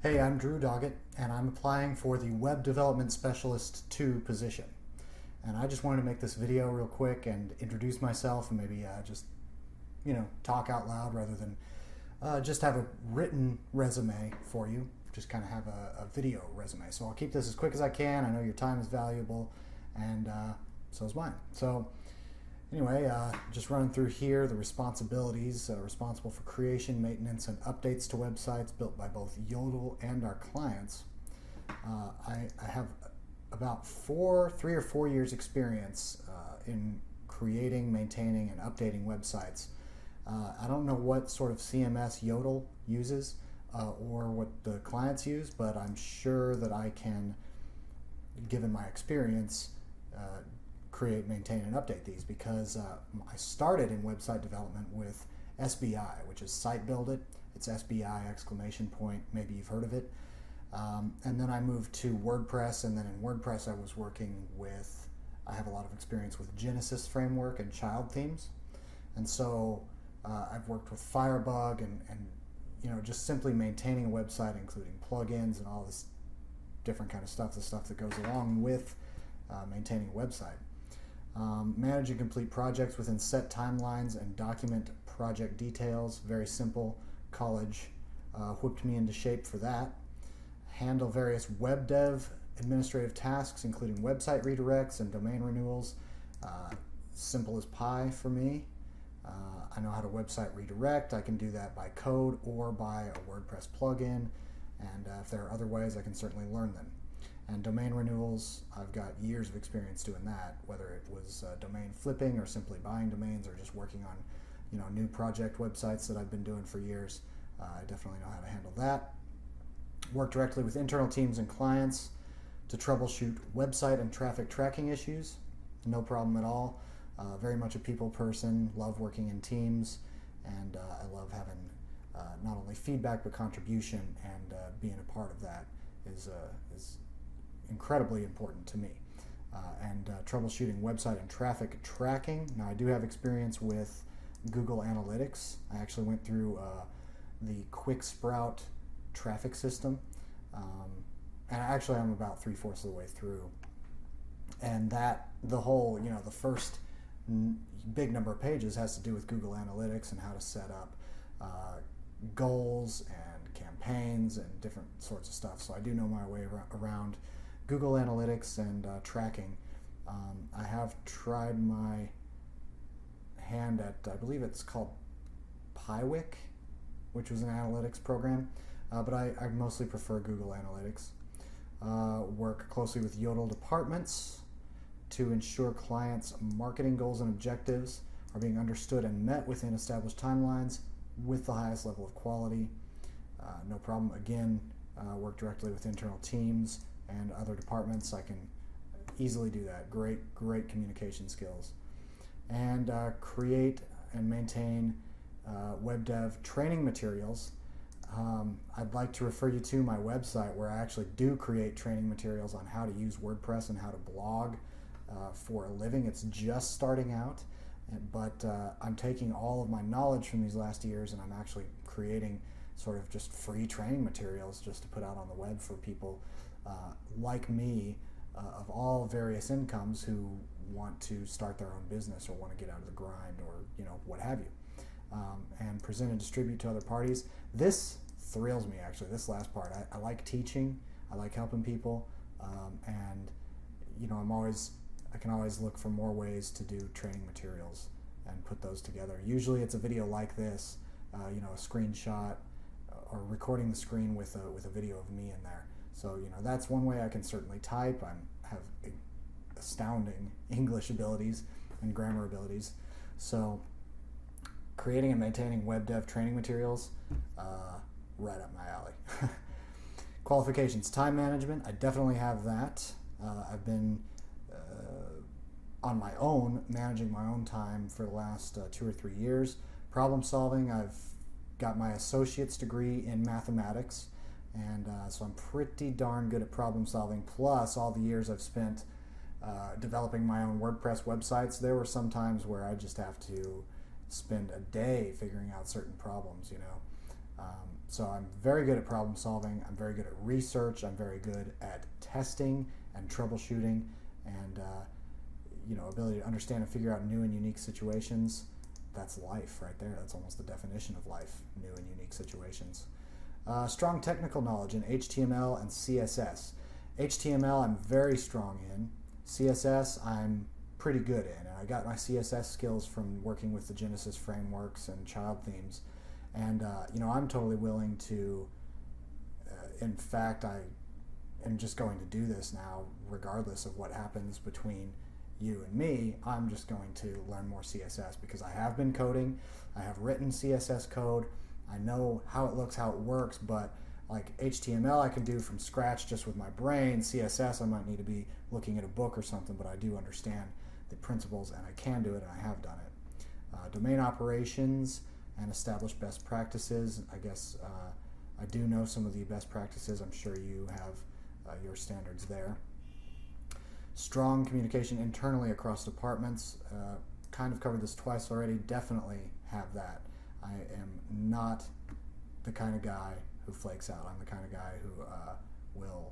Hey, I'm Drew Doggett, and I'm applying for the Web Development Specialist 2 position. And I just wanted to make this video real quick and introduce myself and maybe talk out loud rather than just have a written resume for you. Just kind of have a video resume. So I'll keep this as quick as I can. I know your time is valuable, and so is mine. So anyway, just running through here the responsibilities. Responsible for creation, maintenance, and updates to websites built by both Yodle and our clients. I have about 3 or 4 years experience in creating, maintaining, and updating websites. I don't know what sort of CMS Yodle uses or what the clients use, but I'm sure that I can, given my experience, create, maintain, and update these, because I started in website development with SBI, which is Site Build It. It's SBI exclamation point. Maybe you've heard of it. And then I moved to WordPress, and then in WordPress I was working with, I have a lot of experience with Genesis framework and child themes. And so I've worked with Firebug and just simply maintaining a website, including plugins and all this different kind of stuff, the stuff that goes along with maintaining a website. Manage and complete projects within set timelines and document project details. Very simple. College whipped me into shape for that. Handle various web dev administrative tasks, including website redirects and domain renewals. Simple as pie for me. I know how to website redirect. I can do that by code or by a WordPress plugin, and if there are other ways, I can certainly learn them. And domain renewals, I've got years of experience doing that, whether it was domain flipping or simply buying domains or just working on new project websites that I've been doing for years. I definitely know how to handle that. Work directly with internal teams and clients to troubleshoot website and traffic tracking issues. No problem at all. Very much a people person, love working in teams, and I love having not only feedback but contribution, and being a part of that is incredibly important to me. And troubleshooting website and traffic tracking. Now, I do have experience with Google Analytics. I actually went through the Quick Sprout traffic system, and actually I'm about 3/4 of the way through. And that, the whole, the first big number of pages has to do with Google Analytics and how to set up goals and campaigns and different sorts of stuff. So I do know my way around Google Analytics and tracking. I have tried my hand at, I believe it's called Piwik, which was an analytics program, but I mostly prefer Google Analytics. Work closely with Yodle departments to ensure clients' marketing goals and objectives are being understood and met within established timelines with the highest level of quality. No problem. Again, work directly with internal teams and other departments. I can easily do that. Great communication skills. And create and maintain web dev training materials. I'd like to refer you to my website, where I actually do create training materials on how to use WordPress and how to blog for a living. It's just starting out, but I'm taking all of my knowledge from these last years, and I'm actually creating sort of just free training materials just to put out on the web for people like me, of all various incomes, who want to start their own business or want to get out of the grind, or what have you, and present and distribute to other parties. This thrills me, actually, this last part. I like teaching, I like helping people, and I can always look for more ways to do training materials and put those together. Usually it's a video like this, a screenshot, or recording the screen with a video of me in there. So that's one way I can certainly type. I have astounding English abilities and grammar abilities. So creating and maintaining web dev training materials, right up my alley. Qualifications, time management. I definitely have that. I've been on my own, managing my own time for the last 2 or 3 years. Problem solving, I've got my associate's degree in mathematics, and so I'm pretty darn good at problem solving, plus all the years I've spent developing my own WordPress websites. There were some times where I just have to spend a day figuring out certain problems, So I'm very good at problem solving. I'm very good at research. I'm very good at testing and troubleshooting, and ability to understand and figure out new and unique situations. That's life right there. That's almost the definition of life, new and unique situations. Strong technical knowledge in HTML and CSS. HTML I'm very strong in. CSS I'm pretty good in. And I got my CSS skills from working with the Genesis frameworks and child themes. And, I'm totally willing to, in fact, I am just going to do this now, regardless of what happens between you and me. I'm just going to learn more CSS because I have been coding. I have written CSS code. I know how it looks, how it works, but like HTML I can do from scratch just with my brain. CSS I might need to be looking at a book or something, but I do understand the principles and I can do it and I have done it. Domain operations and establish best practices. I guess I do know some of the best practices. I'm sure you have your standards there. Strong communication internally across departments. Kind of covered this twice already. Definitely have that. I am not the kind of guy who flakes out. I'm the kind of guy who will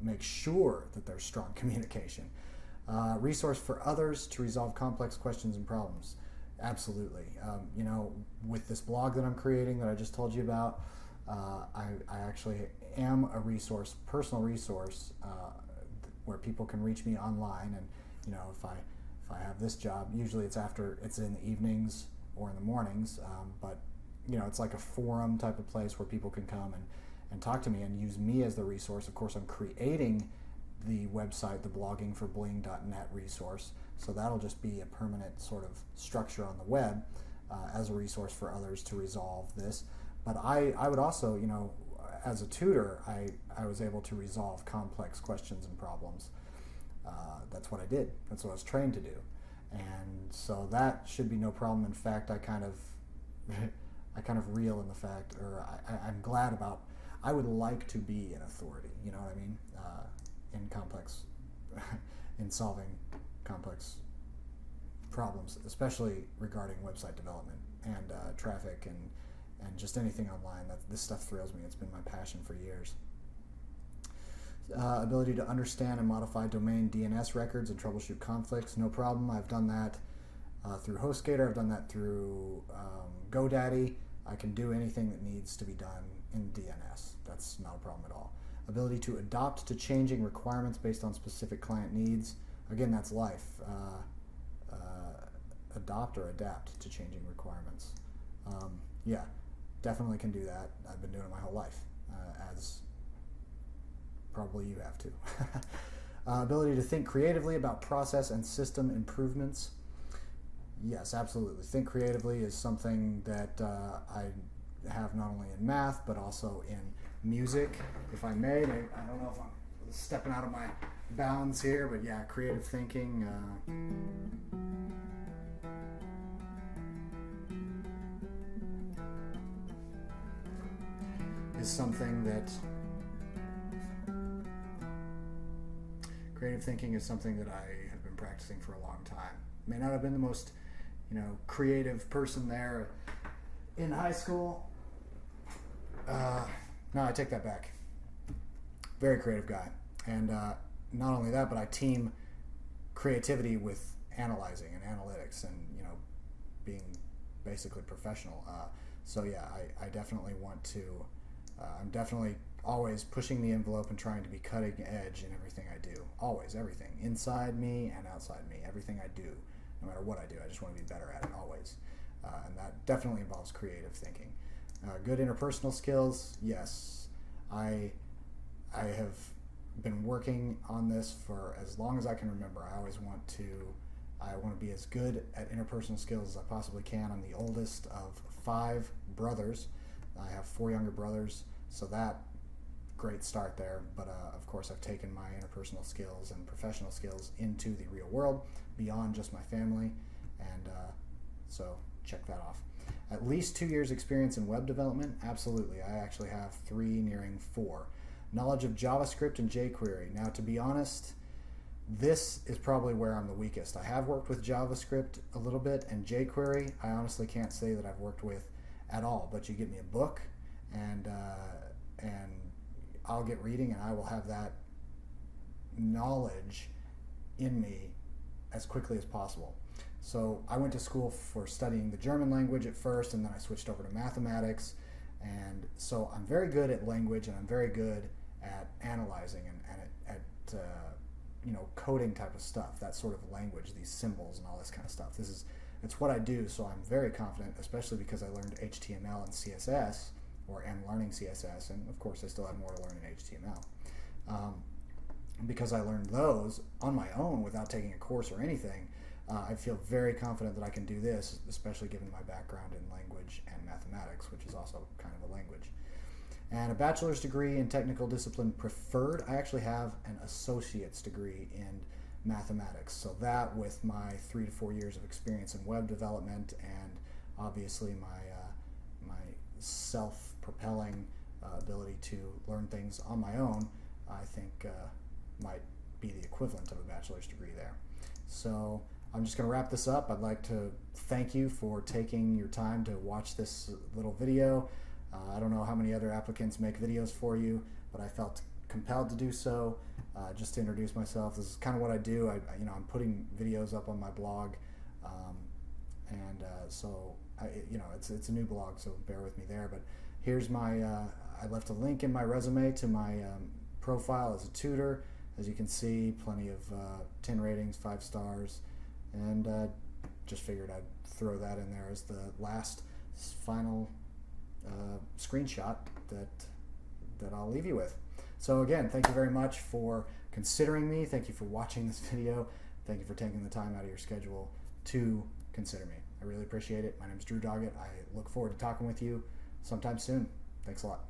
make sure that there's strong communication. Resource for others to resolve complex questions and problems. Absolutely. With this blog that I'm creating that I just told you about, I actually am a resource, personal resource, where people can reach me online. And if I have this job, usually it's in the evenings or in the mornings, but it's like a forum type of place where people can come and talk to me and use me as the resource. Of course, I'm creating the website, the bloggingforbling.net resource, so that'll just be a permanent sort of structure on the web as a resource for others to resolve this. But I would also, as a tutor, I was able to resolve complex questions and problems. That's what I did. That's what I was trained to do. And so that should be no problem. In fact, I kind of reel in the fact, or I'm glad about, I would like to be an authority, you know what I mean? In solving complex problems, especially regarding website development and traffic and just anything online. This stuff thrills me. It's been my passion for years. Ability to understand and modify domain DNS records and troubleshoot conflicts, no problem. I've done that through HostGator. I've done that through GoDaddy. I can do anything that needs to be done in DNS. That's not a problem at all. Ability to adapt to changing requirements based on specific client needs. Again, that's life. Adopt or adapt to changing requirements. Yeah, definitely can do that. I've been doing it my whole life, as probably you have too. Ability to think creatively about process and system improvements. Yes, absolutely. Think creatively is something that I have not only in math, but also in music, if I may. I don't know if I'm stepping out of my bounds here, but yeah, creative thinking. Is something that creative thinking is something that I have been practicing for a long time. May not have been the most, creative person there in high school. No, I take that back. Very creative guy. And not only that, but I team creativity with analyzing and analytics and, being basically professional. So yeah, I definitely want to, I'm definitely always pushing the envelope and trying to be cutting edge in everything I do. Always, everything. Inside me and outside me. Everything I do, no matter what I do, I just want to be better at it always. And that definitely involves creative thinking. Good interpersonal skills, yes. I have been working on this for as long as I can remember. I want to be as good at interpersonal skills as I possibly can. I'm the oldest of 5 brothers. I have 4 younger brothers, so that great start there. But of course, I've taken my interpersonal skills and professional skills into the real world beyond just my family, and so check that off. At least 2 years experience in web development? Absolutely. I actually have 3, nearing 4. Knowledge of JavaScript and jQuery. Now, to be honest, this is probably where I'm the weakest. I have worked with JavaScript a little bit, and jQuery, I honestly can't say that I've worked with at all. But you give me a book and I'll get reading, and I will have that knowledge in me as quickly as possible. So I went to school for studying the German language at first, and then I switched over to mathematics. And so I'm very good at language, and I'm very good at analyzing and at coding type of stuff, that sort of language, these symbols and all this kind of stuff. It's what I do, so I'm very confident, especially because I learned HTML and CSS, or am learning CSS, and of course I still have more to learn in HTML. Because I learned those on my own without taking a course or anything, I feel very confident that I can do this, especially given my background in language and mathematics, which is also kind of a language. And a bachelor's degree in technical discipline preferred. I actually have an associate's degree in mathematics. So that, with my 3 to 4 years of experience in web development, and obviously my self-propelling ability to learn things on my own, I think might be the equivalent of a bachelor's degree there. So I'm just going to wrap this up. I'd like to thank you for taking your time to watch this little video. I don't know how many other applicants make videos for you, but I felt compelled to do so, just to introduce myself. This is kind of what I do. I'm putting videos up on my blog, so it's a new blog, so bear with me there. But here's my I left a link in my resume to my profile as a tutor. As you can see, plenty of 10 ratings, 5 stars, and just figured I'd throw that in there as the last final screenshot that I'll leave you with. So again, thank you very much for considering me. Thank you for watching this video. Thank you for taking the time out of your schedule to consider me. I really appreciate it. My name is Drew Doggett. I look forward to talking with you sometime soon. Thanks a lot.